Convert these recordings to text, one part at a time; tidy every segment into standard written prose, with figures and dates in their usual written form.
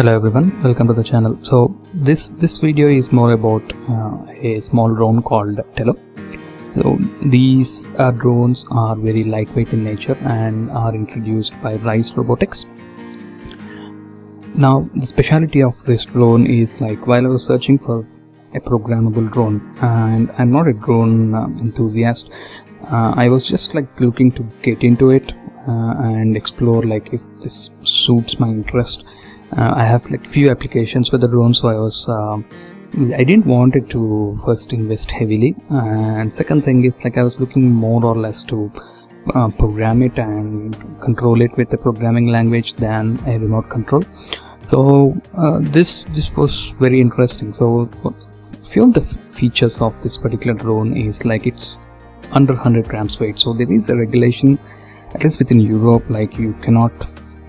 Hello everyone, welcome to the channel. So this video is more about a small drone called Tello. So these drones are very lightweight in nature and are introduced by Rise Robotics. Now the specialty of this drone is, like, while I was searching for a programmable drone, and I'm not a drone enthusiast, I was just like looking to get into it and explore like if this suits my interest. I have like few applications with the drone, so I didn't want it to first invest heavily, and second thing is like I was looking more or less to program it and control it with a programming language than a remote control. So this was very interesting. So few of the features of this particular drone is like it's under 100 grams weight. So there is a regulation, at least within Europe, like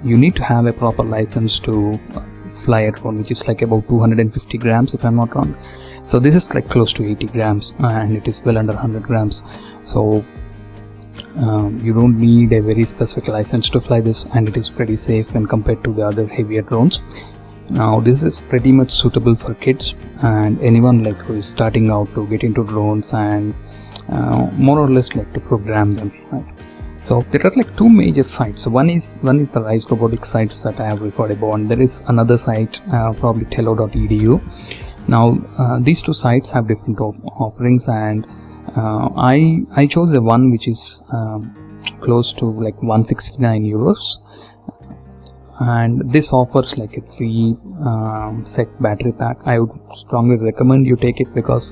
you need to have a proper license to fly a drone, which is like about 250 grams if I'm not wrong. So this is like close to 80 grams and it is well under 100 grams. So you don't need a very specific license to fly this, and it is pretty safe when compared to the other heavier drones. Now this is pretty much suitable for kids and anyone like who is starting out to get into drones and more or less like to program them, right? So there are like two major sites. So one is the Rise Robotics sites that I have referred about, and there is another site, probably tello.edu. Now these two sites have different offerings, and I chose the one which is close to like 169 euros, and this offers like a 3 set battery pack. I would strongly recommend you take it because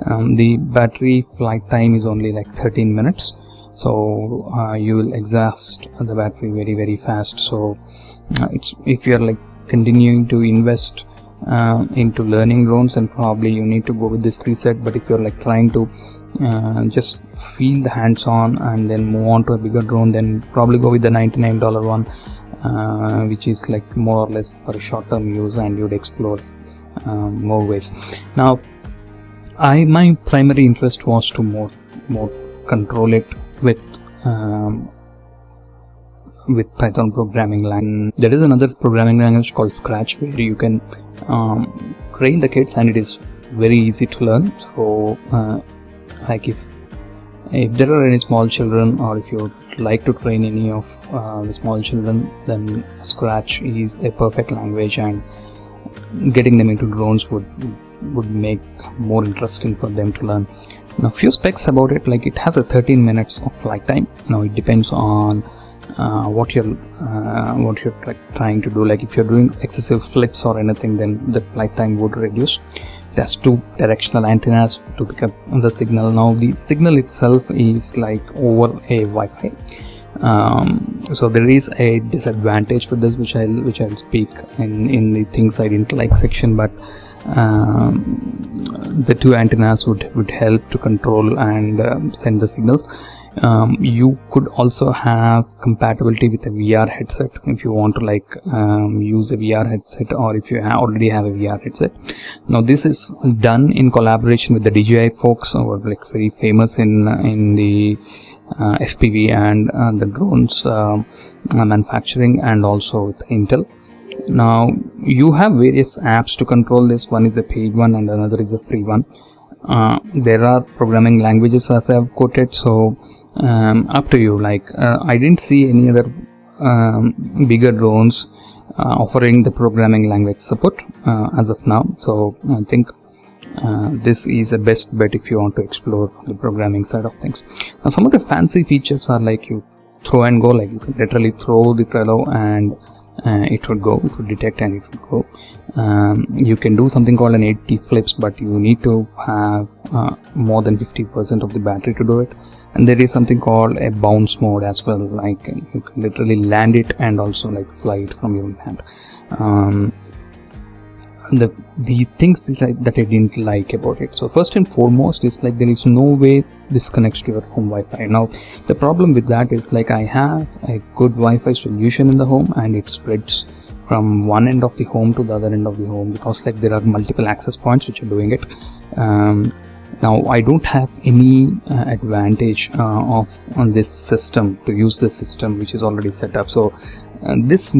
the battery flight time is only like 13 minutes. So you will exhaust the battery very fast. So it's, if you're like continuing to invest into learning drones, and probably you need to go with this 3 set. But if you're like trying to just feel the hands-on and then move on to a bigger drone, then probably go with the $99 one, which is like more or less for a short-term use, and you'd explore more ways. Now my primary interest was to more control it with Python programming language. There is another programming language called Scratch, where you can train the kids, and it is very easy to learn. So like if there are any small children, or if you like to train any of the small children, then Scratch is a perfect language, and getting them into drones would make more interesting for them to learn. Now few specs about it, like it has a 13 minutes of flight time. Now it depends on what you're like trying to do. Like if you're doing excessive flips or anything, then the flight time would reduce. It has 2 directional antennas to pick up the signal. Now the signal itself is like over a Wi-Fi. So there is a disadvantage for this, which I'll speak in the things I didn't like section, but the 2 antennas would help to control and send the signal. You could also have compatibility with a VR headset if you want to like use a VR headset, or if you already have a VR headset. Now this is done in collaboration with the DJI folks, who are like very famous in the FPV and the drones manufacturing, and also with Intel. Now you have various apps to control this. One is a paid one and another is a free one. There are programming languages as I have quoted, so up to you. Like I didn't see any other bigger drones offering the programming language support as of now. So I think this is the best bet if you want to explore the programming side of things. Now some of the fancy features are like you throw and go, like you can literally throw the Tello and it would detect and it would go. You can do something called an 80 flips, but you need to have more than 50% of the battery to do it. And there is something called a bounce mode as well, like you can literally land it and also like fly it from your hand. The things that I didn't like about it. So first and foremost is like there is no way this connects to your home Wi-Fi. Now the problem with that is like I have a good Wi-Fi solution in the home, and it spreads from one end of the home to the other end of the home, because like there are multiple access points which are doing it. Now I don't have any advantage on this system to use this system which is already set up. So this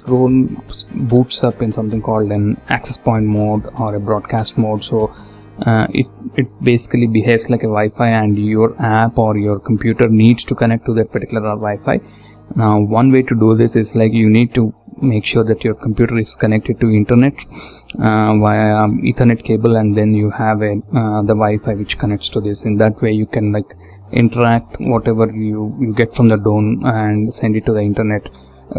drone boots up in something called an access point mode or a broadcast mode. So it basically behaves like a Wi-Fi, and your app or your computer needs to connect to that particular Wi-Fi. Now one way to do this is like you need to make sure that your computer is connected to internet via Ethernet cable, and then you have the Wi-Fi which connects to this. In that way you can like interact whatever you get from the drone and send it to the internet.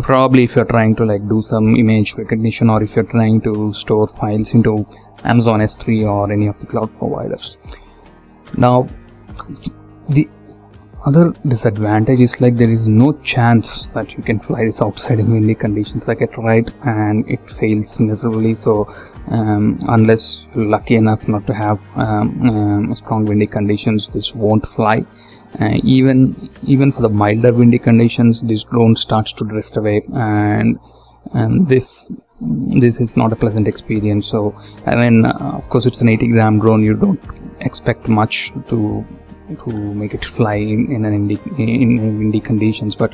Probably if you're trying to like do some image recognition, or if you're trying to store files into Amazon S3 or any of the cloud providers. Now the other disadvantage is like there is no chance that you can fly this outside in windy conditions. Like I tried and it fails miserably. So unless you're lucky enough not to have strong windy conditions, this won't fly. Even for the milder windy conditions, this drone starts to drift away, and this is not a pleasant experience. So I mean, of course it's an 80-gram drone, you don't expect much to make it fly in windy conditions, but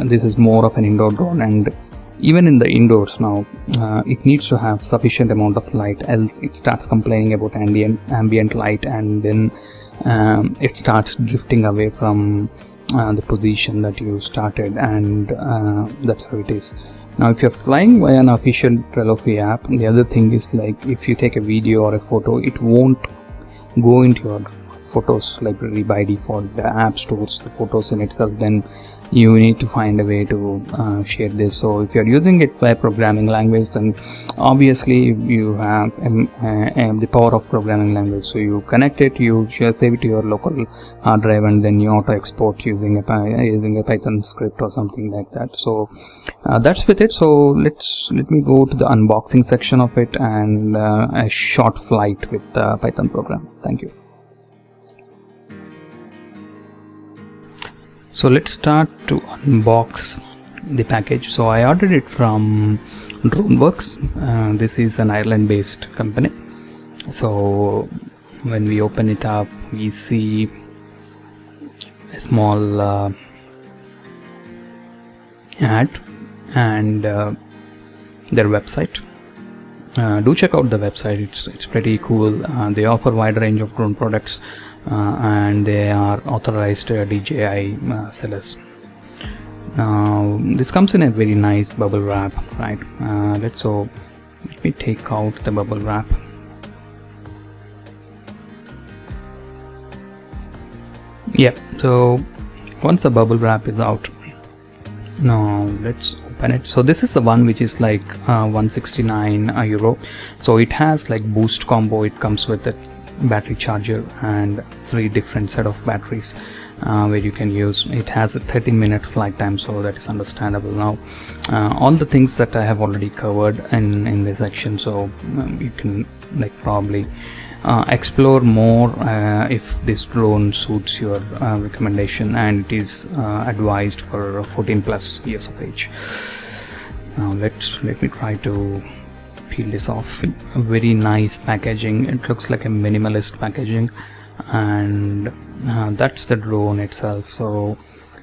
this is more of an indoor drone. And even in the indoors now, it needs to have sufficient amount of light, else it starts complaining about ambient light, and then it starts drifting away from the position that you started, and that's how it is. Now if you're flying via an official Trello app, the other thing is like if you take a video or a photo, it won't go into your photos library by default. The app stores the photos in itself, then you need to find a way to share this. So if you're using it by programming language, then obviously you have the power of programming language. So you connect it, you save it to your local hard drive, and then you auto export using a Python script or something like that. So that's with it. So let me go to the unboxing section of it and a short flight with the Python program. Thank you. So let's start to unbox the package. So I ordered it from DroneWorks. This is an Ireland based company. So when we open it up, we see a small ad and their website. Do check out the website, it's pretty cool. They offer a wide range of drone products, and they are authorized DJI sellers. This comes in a very nice bubble wrap, right? Let me take out the bubble wrap. Yeah, so once the bubble wrap is out, now let's open it. So this is the one which is like 169 euro. So it has like boost combo, it comes with it, battery charger and 3 different set of batteries where you can use. It has a 30-minute flight time, so that is understandable. Now all the things that I have already covered in this section, so you can like probably explore more if this drone suits your recommendation, and it is advised for 14+ years of age. Now let me try to peel this off. Very nice packaging, it looks like a minimalist packaging, and that's the drone itself. So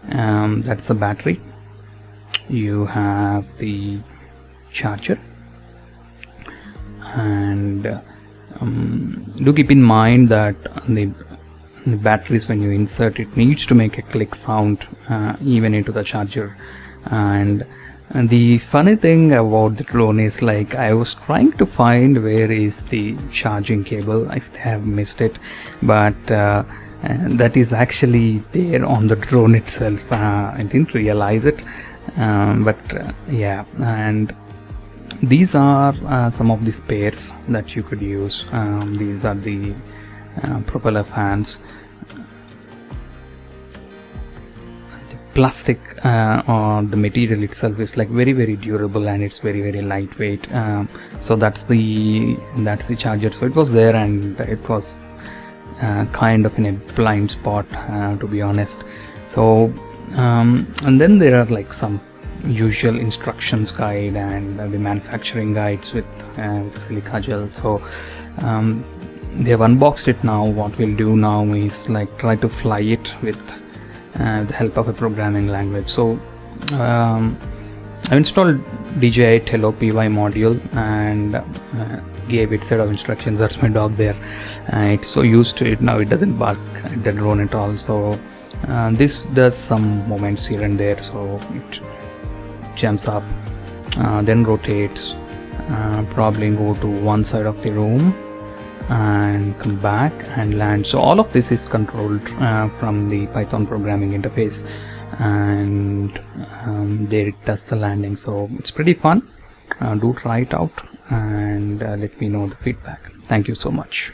that's the battery. You have the charger, and do keep in mind that the batteries, when you insert it, needs to make a click sound even into the charger. And the funny thing about the drone is like I was trying to find where is the charging cable, if they have missed it, but that is actually there on the drone itself. I didn't realize it, but yeah. And these are some of the spares that you could use. These are the propeller fans. Plastic or the material itself is like very durable, and it's very lightweight. So that's the charger. So it was there, and it was kind of in a blind spot, to be honest. So and then there are like some usual instructions guide and the manufacturing guides with silica gel. So they have unboxed it now. What we'll do now is like try to fly it with the help of a programming language. So I installed DJI Tello PY module and gave it set of instructions. That's my dog there. It's so used to it now, it doesn't bark at the drone at all. So this does some movements here and there, so it jumps up, then rotates, probably go to one side of the room and come back and land. So all of this is controlled from the Python programming interface, and there it does the landing. So it's pretty fun. Do try it out and let me know the feedback. Thank you so much.